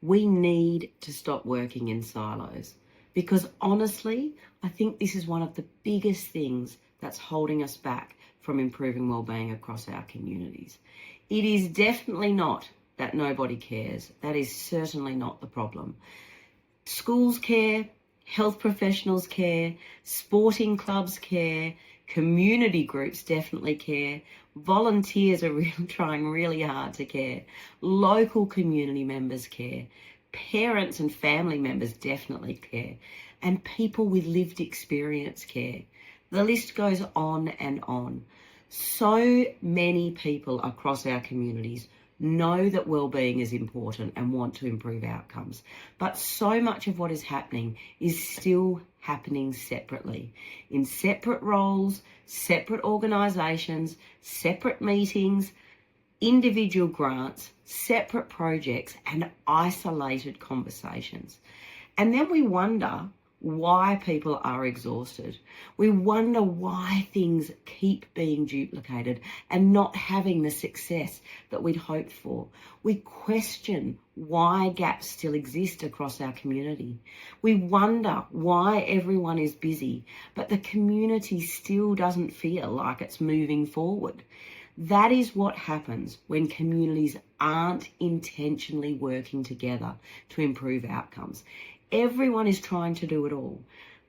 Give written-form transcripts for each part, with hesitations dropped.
We need to stop working in silos because honestly, I think this is one of the biggest things that's holding us back from improving wellbeing across our communities. It is definitely not that nobody cares. That is certainly not the problem. Schools care, health professionals care, sporting clubs care, community groups definitely care, volunteers are trying really hard to care, local community members care, parents and family members definitely care, and people with lived experience care. The list goes on and on. So many people across our communities know that wellbeing is important and want to improve outcomes. But so much of what is happening is still happening separately, in separate roles, separate organisations, separate meetings, individual grants, separate projects, and isolated conversations. And then we wonder why people are exhausted. We wonder why things keep being duplicated and not having the success that we'd hoped for. We question why gaps still exist across our community. We wonder why everyone is busy, but the community still doesn't feel like it's moving forward. That is what happens when communities aren't intentionally working together to improve outcomes. Everyone is trying to do it all.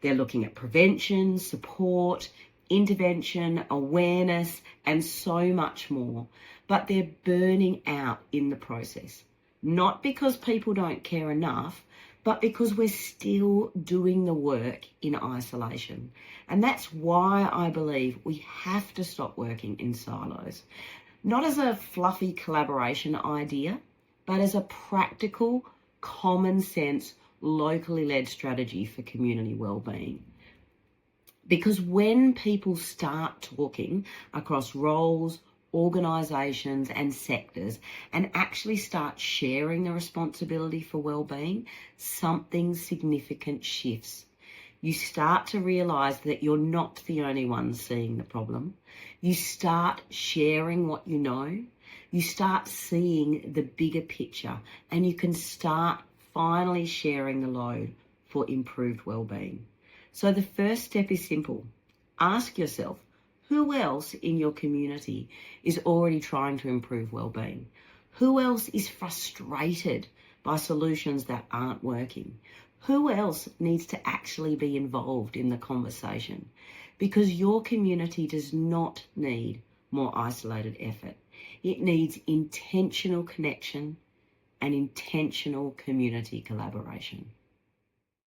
They're looking at prevention, support, intervention, awareness, and so much more. But they're burning out in the process. Not because people don't care enough, but because we're still doing the work in isolation. And that's why I believe we have to stop working in silos. Not as a fluffy collaboration idea, but as a practical, common sense, locally led strategy for community wellbeing. Because when people start talking across roles, organisations and sectors and actually start sharing the responsibility for wellbeing, something significant shifts. You start to realise that you're not the only one seeing the problem. You start sharing what you know. You start seeing the bigger picture, and you can start finally sharing the load for improved wellbeing. So the first step is simple. Ask yourself, who else in your community is already trying to improve wellbeing? Who else is frustrated by solutions that aren't working? Who else needs to actually be involved in the conversation? Because your community does not need more isolated effort. It needs intentional connection and intentional community collaboration.